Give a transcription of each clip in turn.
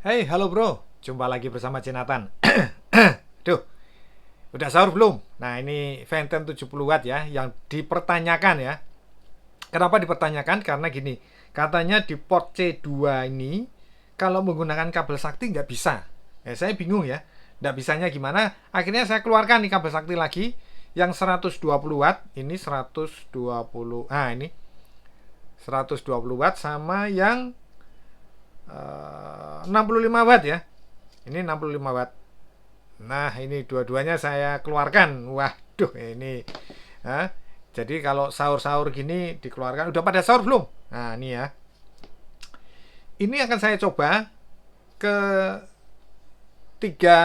Hey, halo bro. Jumpa lagi bersama Cinatan. Duh, udah sahur belum? Nah, ini Venten 70 watt ya, yang dipertanyakan ya. Kenapa dipertanyakan? Karena gini, katanya di port C2 ini, kalau menggunakan kabel sakti nggak bisa. Saya bingung ya, nggak bisanya gimana. Akhirnya saya keluarkan nih kabel sakti lagi, yang 120 watt, ini 120, ini 120 watt sama yang 65 watt ya. Ini 65 watt. Nah, ini dua-duanya saya keluarkan. Waduh, ini. Hah? Jadi kalau sahur-sahur gini dikeluarkan. Udah pada sahur belum? Nah, ini ya. Ini akan saya coba ke tiga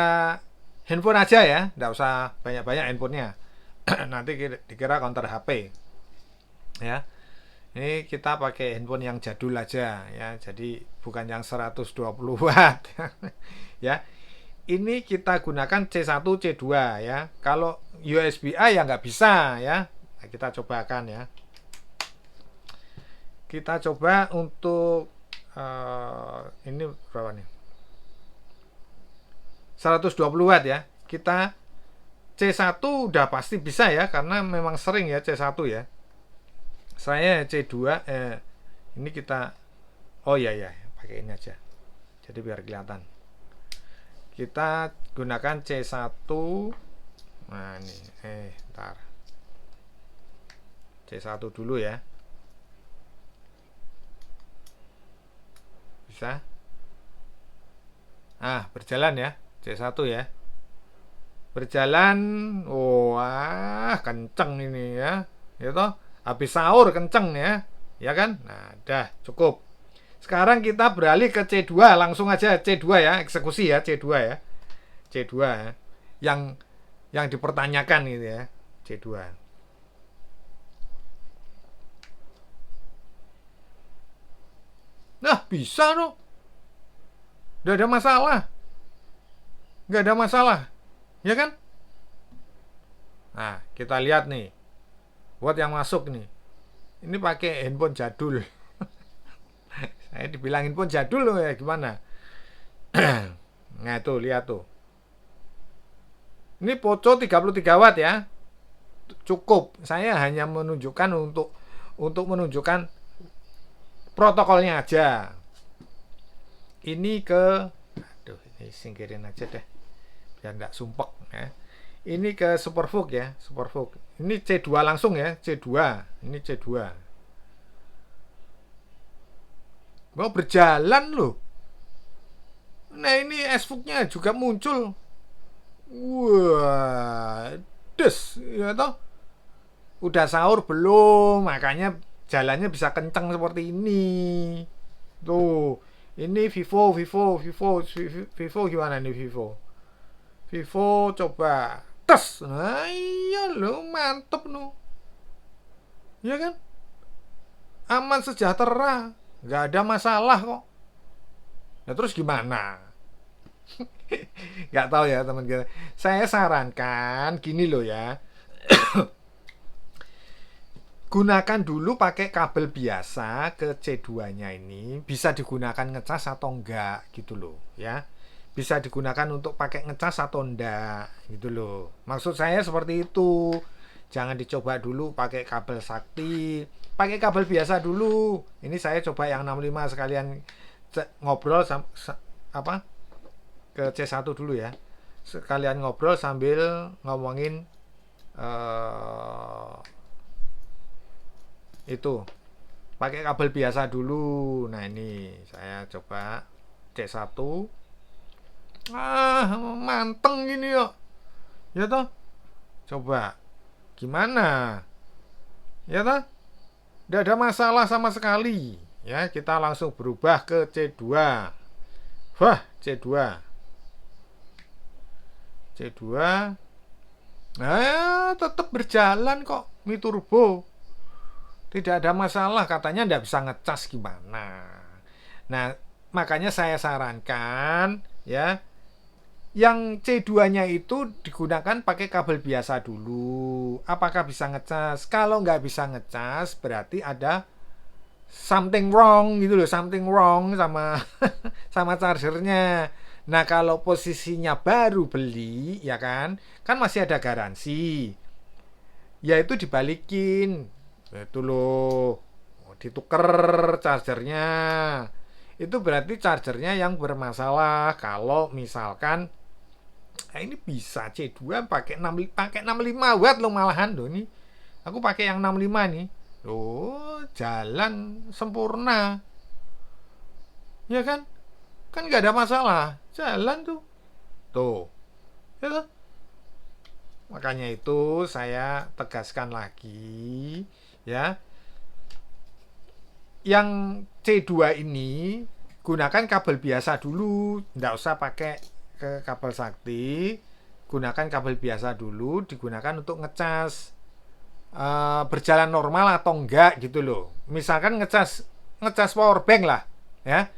handphone aja ya. Nggak usah banyak-banyak handphonenya. Nanti dikira counter HP. Ya. Ini kita pakai handphone yang jadul aja ya. Jadi bukan yang 120 watt. Ya. Ini kita gunakan C1, C2 ya. Kalau USB-A ya nggak bisa ya. Nah, kita cobakan ya. Kita coba untuk ini berapa nih? 120 watt ya. Kita C1 udah pasti bisa ya karena memang sering ya C1 ya. Saya C2 ini kita oh ya ya, pakai ini aja. Jadi biar kelihatan. Kita gunakan C1. Nah ini ntar C1 dulu ya. Bisa. Berjalan ya. C1 ya. Berjalan. Wah, kenceng ini ya. Ya toh, habis sahur kenceng ya. Ya kan? Nah, dah cukup. Sekarang kita beralih ke C2, langsung aja C2 ya, eksekusi ya C2 ya. C2 ya. Yang dipertanyakan gitu ya. C2. Nah, bisa loh. Nggak ada masalah. Nggak ada masalah. Ya kan? Nah, kita lihat nih. Buat yang masuk nih. Ini pakai handphone jadul. Saya dibilangin handphone jadul loh ya, gimana? Nah, tuh, lihat tuh. Ini Poco 33 watt ya. Cukup. Saya hanya menunjukkan untuk menunjukkan protokolnya aja. Ini ke aduh, ini singkirin aja deh. Biar nggak sumpek ya. Ini ke Supervook ya, Supervook. Ini C2 langsung ya, C2. Ini C2. Mau berjalan loh. Nah, ini S-Vook-nya juga muncul. Wah, des ya toh. Udah sahur belum? Makanya jalannya bisa kenceng seperti ini. Tuh, ini Vivo gimana nih Vivo? Vivo coba tes. Nah, iya lo mantep no. Ya kan? Aman sejahtera, nggak ada masalah kok. Nah terus gimana? Nggak tahu ya teman kita. Saya sarankan gini loh ya. Gunakan dulu pakai kabel biasa ke C2-nya ini. Bisa digunakan ngecas atau enggak gitu loh ya. Bisa digunakan untuk pakai ngecas atau enggak gitu loh. Maksud saya seperti itu. Jangan dicoba dulu pakai kabel sakti. Pakai kabel biasa dulu. Ini saya coba yang 65 sekalian ngobrol apa ke C1 dulu ya. Sekalian ngobrol sambil ngomongin itu pakai kabel biasa dulu. Nah ini saya coba C1. Manteng gini yuk ya toh. Coba gimana ya toh, tidak ada masalah sama sekali ya. Kita langsung berubah ke C2. Wah, C2 C2. Nah, tetap berjalan kok Mi Turbo. Tidak ada masalah, katanya tidak bisa ngecas gimana. Nah, makanya saya sarankan ya, yang C2-nya itu digunakan pakai kabel biasa dulu. Apakah bisa ngecas? Kalau nggak bisa ngecas, berarti ada something wrong gitu loh, something wrong sama sama chargernya. Nah, kalau posisinya baru beli, ya kan masih ada garansi. Ya itu dibalikin. Itu loh. Dituker chargernya. Itu berarti chargernya yang bermasalah. Kalau misalkan ini bisa C2 pakai 65 watt lo malahan loh ini. Aku pakai yang 65 nih. Loh, jalan sempurna. Ya kan? Kan nggak ada masalah. Jalan tuh. Tuh. Ya tuh. Makanya itu saya tegaskan lagi, ya. Yang C2 ini gunakan kabel biasa dulu, nggak usah pakai ke kabel sakti. Gunakan kabel biasa dulu, digunakan untuk ngecas. Berjalan normal atau enggak gitu loh. Misalkan ngecas power bank lah, ya.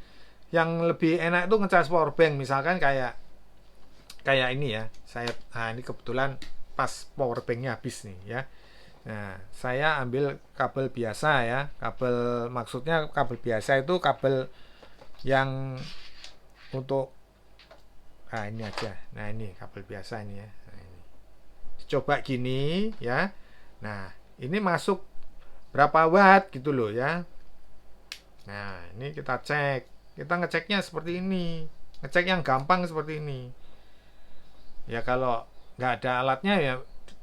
Yang lebih enak itu ngecas power bank, misalkan kayak ini ya. Ini kebetulan pas power banknya habis nih ya. Nah, saya ambil kabel biasa ya. Maksudnya kabel biasa itu kabel yang untuk ini aja. Nah, ini kabel biasa ini ya. Nah, ini. Coba gini ya. Nah, ini masuk berapa watt gitu loh ya. Nah, ini kita cek. Kita ngeceknya seperti ini. Ngecek yang gampang seperti ini. Ya kalau nggak ada alatnya ya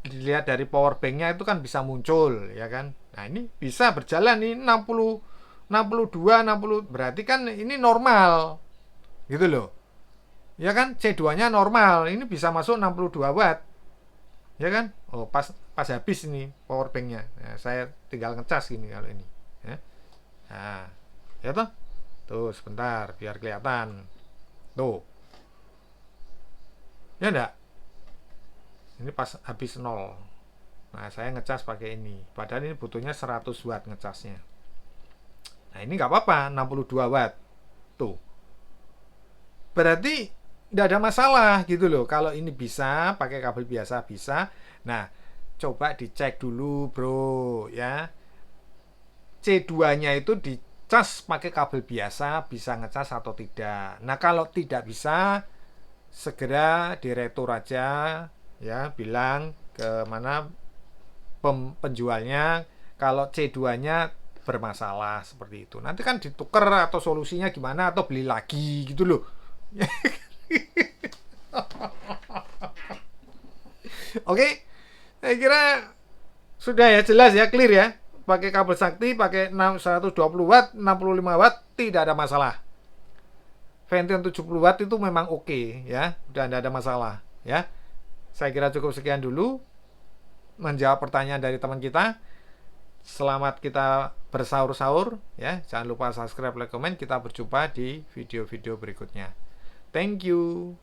dilihat dari power banknya itu kan bisa muncul ya kan. Nah ini bisa berjalan nih 62 60, berarti kan ini normal gitu loh ya kan. C2 nya normal, ini bisa masuk 62 watt ya kan. Oh pas habis ini power banknya. Nah, saya tinggal ngecas gini kalau ini ya. Nah ya toh, tuh sebentar biar kelihatan tuh ya enggak. Ini pas habis 0. Nah saya ngecas pakai ini, padahal ini butuhnya 100 watt ngecasnya. Nah ini nggak apa-apa 62 watt tuh, berarti nggak ada masalah gitu loh. Kalau ini bisa pakai kabel biasa bisa. Nah coba dicek dulu bro ya, C2 nya itu dicas pakai kabel biasa bisa ngecas atau tidak. Nah kalau tidak bisa segera diretur aja ya, bilang ke mana penjualnya kalau C2 nya bermasalah seperti itu. Nanti kan ditukar atau solusinya gimana, atau beli lagi gitu loh. Oke, saya kira sudah ya, jelas ya, clear ya. Pakai kabel sakti, pakai 120 watt, 65 watt tidak ada masalah. Ventian 70 watt itu memang oke ya, udah tidak ada masalah ya. Saya kira cukup sekian dulu menjawab pertanyaan dari teman kita. Selamat kita bersaur-saur ya. Jangan lupa subscribe, like, komen. Kita berjumpa di video-video berikutnya. Thank you.